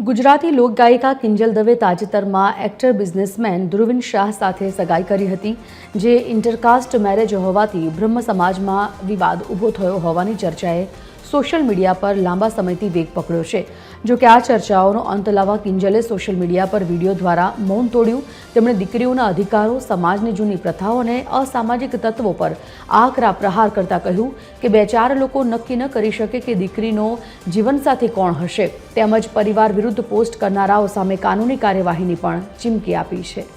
ગુજરાતી લોકગાયિકા કિંજલ દવે તાજેતરમાં actor businessman Dhruvin Shah સાથે સગાઈ કરી હતી, જે ઇન્ટરકાસ્ટ મેરેજ હોવાથી બ્રહ્મ સમાજમાં વિવાદ ઊભો થયો હોવાની ચર્ચાએ સોશિયલ મીડિયા પર લાંબા સમયથી વેગ પકડ્યો છે। જો કે આ ચર્ચાઓનો અંત લાવવા કિંજલે સોશિયલ મીડિયા પર વિડીયો દ્વારા મૌન તોડ્યું। તેમણે દીકરીઓના અધિકારો, સમાજની જૂની પ્રથાઓ અને અસામાજિક તત્વો પર આકરા પ્રહાર કરતા કહ્યું કે બે ચાર લોકો નક્કી ન કરી શકે કે દીકરીનો જીવનસાથી કોણ હશે, તેમજ પરિવાર વિરુદ્ધ પોસ્ટ કરનારાઓ સામે કાનૂની કાર્યવાહીની પણ ચીમકી આપી છે।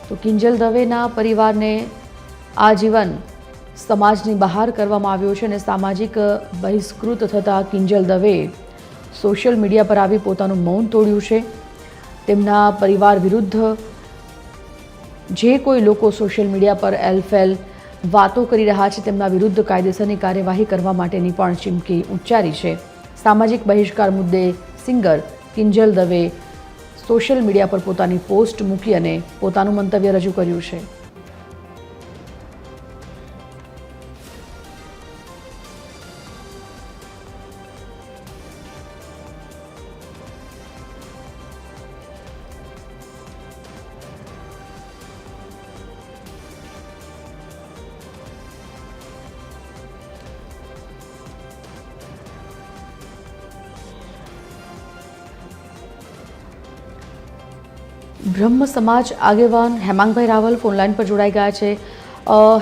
તો કિંજલ દવેના પરિવારને આજીવન સમાજની બહાર કરવામાં આવ્યો છે અને સામાજિક બહિષ્કૃત થતાં કિંજલ દવેએ સોશિયલ મીડિયા પર આવી પોતાનું મૌન તોડ્યું છે। તેમના પરિવાર વિરુદ્ધ જે કોઈ લોકો સોશિયલ મીડિયા પર એલફેલ વાતો કરી રહ્યા છે તેમના વિરુદ્ધ કાયદેસરની કાર્યવાહી કરવા માટેની પણ ચીમકી ઉચ્ચારી છે। સામાજિક બહિષ્કાર મુદ્દે singer Kinjal Dave social media પર પોતાની પોસ્ટ મૂકી અને પોતાનું મંતવ્ય રજૂ કર્યું છે। બ્રહ્મ સમાજ આગેવાન હેમાંગભાઈ રાવલ ફોનલાઈન પર જોડાઈ ગયા છે।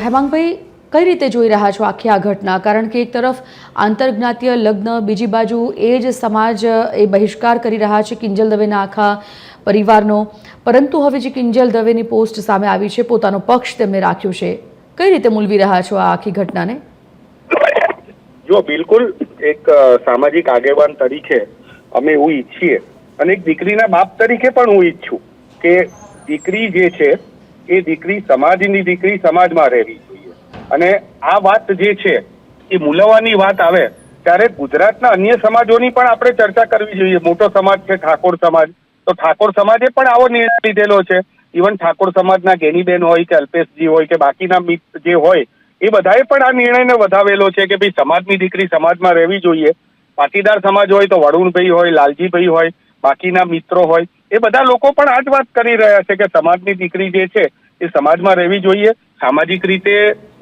હેમાંગભાઈ, કઈ રીતે જોઈ રહ્યા છો આખી આ ઘટના? કારણ કે એક તરફ આંતરજ્ઞાતીય લગ્ન, બીજી બાજુ એ જ સમાજ એ બહિષ્કાર કરી રહ્યા છે કિંજલ દવેના આખા પરિવારનો, પરંતુ હવે જે કિંજલ દવેની પોસ્ટ સામે આવી છે, પોતાનો પક્ષ તેમણે રાખ્યો છે, કઈ રીતે મૂલવી રહ્યા છો આ આખી ઘટનાને? જો બિલકુલ એક સામાજિક આગેવાન તરીકે અમે એવું ઈચ્છીએ અને એક દીકરીના બાપ તરીકે પણ હું ઈચ્છું કે દીકરી જે છે એ દીકરી સમાજની દીકરી સમાજમાં રહેવી જોઈએ। અને આ વાત જે છે એ મૂલવાની વાત આવે ત્યારે ગુજરાતના અન્ય સમાજોની પણ આપણે ચર્ચા કરવી જોઈએ। મોટો સમાજ છે ઠાકોર સમાજ, તો ઠાકોર સમાજે પણ આવો નિર્ણય લીધેલો છે। ઇવન ઠાકોર સમાજના ગેનીબેન હોય કે અલ્પેશજી હોય કે બાકીના મિત્ર જે હોય એ બધાએ પણ આ નિર્ણયને વધાવેલો છે કે ભાઈ સમાજની દીકરી સમાજમાં રહેવી જોઈએ। પાટીદાર સમાજ હોય તો વરુણભાઈ હોય, લાલજીભાઈ હોય, બાકીના મિત્રો હોય, એ બધા લોકો પણ આ જ વાત કરી રહ્યા છે કે સમાજની દીકરી જે છે એ સમાજમાં રહેવી જોઈએ। સામાજિક રીતે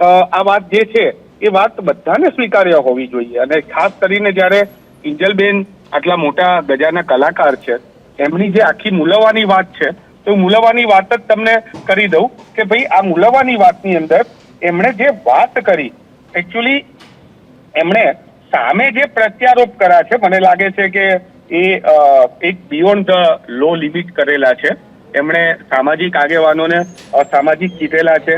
આ વાત જે છે એ વાત બધાને સ્વીકાર્ય હોવી જોઈએ। અને ખાસ કરીને જ્યારે કિંજલબેન આટલા મોટા ગજાના કલાકાર છે, એમની જે આખી મૂલવાની વાત છે, તો મૂલવાની વાત જ તમને કરી દઉં કે ભાઈ આ મૂલવાની વાતની અંદર એમણે જે વાત કરી, એકચ્યુઅલી એમણે સામે જે પ્રત્યારોપ કર્યા છે, મને લાગે છે કે એ એક બિયોન્ડ ધ લો લિમિટ કરેલા છે। એમણે સામાજિક આગેવાનોને અસામાજિક કીધેલા છે,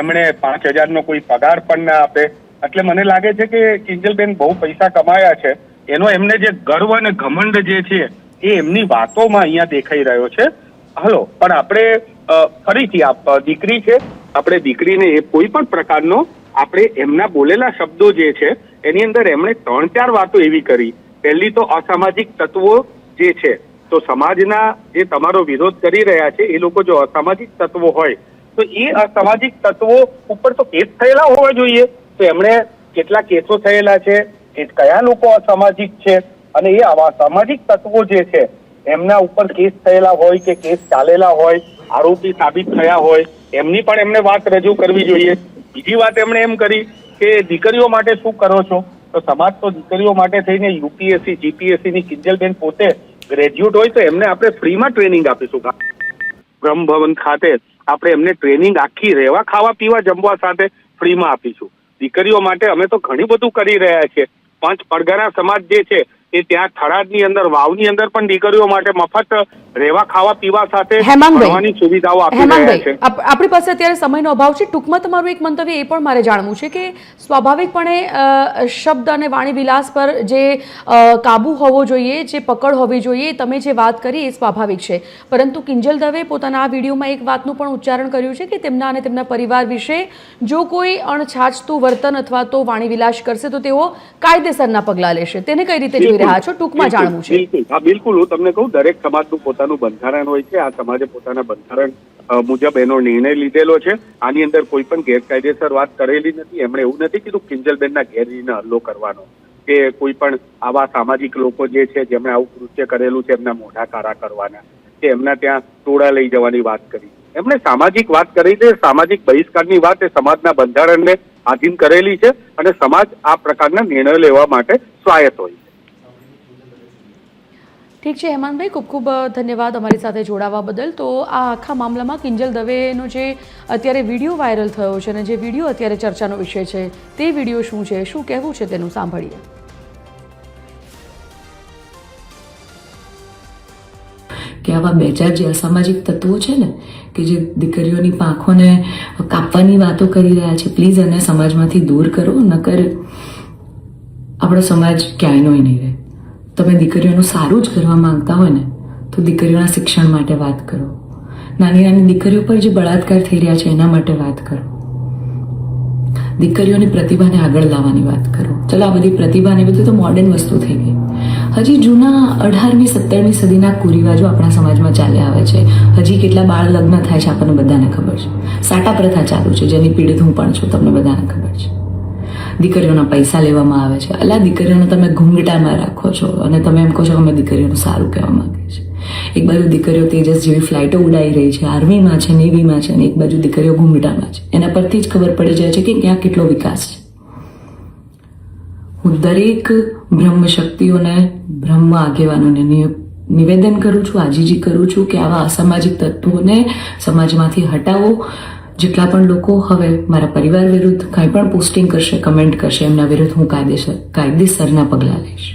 એમણે 5,000નો કોઈ પગાર પણ ના આપે। એટલે મને લાગે છે કે કિંજલબેન બહુ પૈસા કમાયા છે, એનો એમને જે ગર્વ અને ઘમંડ જે છે એ એમની વાતોમાં અહીંયા દેખાઈ રહ્યો છે। હલો, પણ આપણે ફરીથી દીકરી છે, આપણે દીકરીને એ કોઈ પણ પ્રકારનો આપણે એમના બોલેલા શબ્દો જે છે એની અંદર એમણે 3-4 વાતો એવી કરી। પહેલી તો અસામાજિક તત્વો જે છે, તો સમાજના જે તમારો વિરોધ કરી રહ્યા છે એ લોકો જો અસામાજિક તત્વો હોય તો એ અસામાજિક તત્વો ઉપર તો કેસ થયેલા હોવા જોઈએ। તો એમણે કેટલા કેસો થયેલા છે, એ કયા લોકો અસામાજિક છે, અને એ આવા સામાજિક તત્વો જે છે એમના ઉપર કેસ થયેલા હોય કે કેસ ચાલેલા હોય, આરોપી સાબિત થયા હોય, એમની પણ એમને વાત રજૂ કરવી જોઈએ। બીજી વાત એમણે એમ કરી કે દીકરીઓ માટે શું કરો છો? તો સમાજ તો દીકરીઓ માટે થઈને યુપીએસસી, જીપીએસસી ની કિંજલબેન પોતે ગ્રેજ્યુએટ હોય તો એમને આપણે ફ્રીમાં ટ્રેનિંગ આપીશું। બ્રહ્મ ભવન ખાતે આપણે એમને ટ્રેનિંગ આખી રહેવા, ખાવા, પીવા, જમવા સાથે ફ્રીમાં આપીશું। દીકરીઓ માટે અમે તો ઘણું બધું કરી રહ્યા છીએ। 5 પરગણા સમાજ જે છે કે ત્યાં થરાદની અંદર વાવની અંદર પણ દીકરીઓ માટે મફત રહેવા ખાવા પીવા સાથે હેમાંગભાઈ, ભણવાની સુવિધાઓ આપી રહ્યા હેમાંગભાઈ, છે. આપણી પાસે અત્યારે સમયનો અભાવ છે. ટૂંકમાં તમારું એક મંતવ્ય એ પણ મારે જાણવું છે કે સ્વાભાવિકપણે શબ્દ અને વાણી વિલાસ પર જે કાબુ હોવો જોઈએ, જે પકડ હોવી જોઈએ, તમે જે વાત કરી એ સ્વાભાવિક છે. પરંતુ કિંજલ દવે પોતાના આ વિડીયોમાં એક વાતનું પણ ઉચ્ચારણ કર્યું છે કે તેમના અને તેમના પરિવાર વિશે જો કોઈ અણછાછતું વર્તન અથવા તો વાણી વિલાસ કરશે તો તેઓ કાયદેસરના પગલાં લેશે. તેને કઈ રીતે જોઈ રહ્યા છો? ટૂંકમાં જાણવું છે. બિલકુલ, હા બિલકુલ. હું તમને કહું, દરેક સમાજનું પોતાનું બંધારણ હોય છે. આ સમાજે પોતાના બંધારણ મુજબ એનો નિર્ણય લીધેલો છે. આની અંદર કોઈ પણ ગેરકાયદેસર વાત કરેલી નથી. એમણે એવું નથી કીધું કિંજલબેનના ગેરરીતિને હલ્લો કરવાનો કે કોઈ પણ આવા સામાજિક લોકો જે છે જેમણે આવું કૃત્ય કરેલું છે એમના મોઢા કારા કરવાના કે એમના ત્યાં ટોળા લઈ જવાની વાત કરી. એમણે સામાજિક વાત કરી છે. સામાજિક બહિષ્કારની વાત એ સમાજના બંધારણને આધીન કરેલી છે અને સમાજ આ પ્રકારના નિર્ણય લેવા માટે સ્વાયત્ત હોય છે. ઠીક છે હેમાંગભાઈ, ખૂબ ખૂબ ધન્યવાદ અમારી સાથે જોડાવા બદલ. તો આ આખા મામલામાં કિંજલ દવેનો જે અત્યારે વિડીયો વાયરલ થયો છે અને જે વિડીયો અત્યારે ચર્ચાનો વિષય છે તે વિડીયો શું છે, શું કહેવું છે તેનું સાંભળીએ. કે આવા બે ચાર જે અસામાજિક તત્વો છે ને કે જે દીકરીઓની પાંખોને કાપવાની વાતો કરી રહ્યા છે, પ્લીઝ એને સમાજમાંથી દૂર કરો, નકર આપણો સમાજ ક્યાંયનો નહીં રહે. તમે દીકરીઓનું સારું જ કરવા માંગતા હોય ને તો દીકરીઓના શિક્ષણ માટે વાત કરો. નાની નાની દીકરીઓ પર જે બળાત્કાર થઈ રહ્યા છે એના માટે વાત કરો. દીકરીઓની પ્રતિભાને આગળ લાવવાની વાત કરો. ચલો, આ બધી પ્રતિભા ને બધું તો મોડર્ન વસ્તુ થઈ ગઈ. હજી જૂના 18મી 17મી સદીના કુરિવાજો આપણા સમાજમાં ચાલ્યા આવે છે. હજી કેટલા બાળ લગ્ન થાય છે આપણને બધાને ખબર છે. સાટા પ્રથા ચાલુ છે જેની પીડિત હું પણ છું, તમને બધાને ખબર છે. દીકરીઓના પૈસા લેવામાં આવે છે. અલા, દીકરીઓને તમે ઘૂંઘટામાં રાખો છો અને તમે એમ કહો છો કે અમે દીકરીઓનું સારું કહેવા માંગીએ છીએ. એક બાજુ દીકરીઓ તેજસ જેવી ફ્લાઇટો ઉડાઈ રહી છે, આર્મીમાં છે, નેવીમાં છે, અને એક બાજુ દીકરીઓ ઘૂંઘટામાં છે. એના પરથી જ ખબર પડી જાય છે કે ક્યાં કેટલો વિકાસ છે. હું દરેક બ્રહ્મ શક્તિઓને, બ્રહ્મ આગેવાનોને નિવેદન કરું છું, આજીજી કરું છું કે આવા અસામાજિક તત્વોને સમાજમાંથી હટાવો. જેટલા પણ લોકો હવે મારા પરિવાર વિરુદ્ધ કંઈ પણ પોસ્ટિંગ કરશે, કમેન્ટ કરશે, એમના વિરુદ્ધ હું કાયદેસરના પગલાં લઈશ.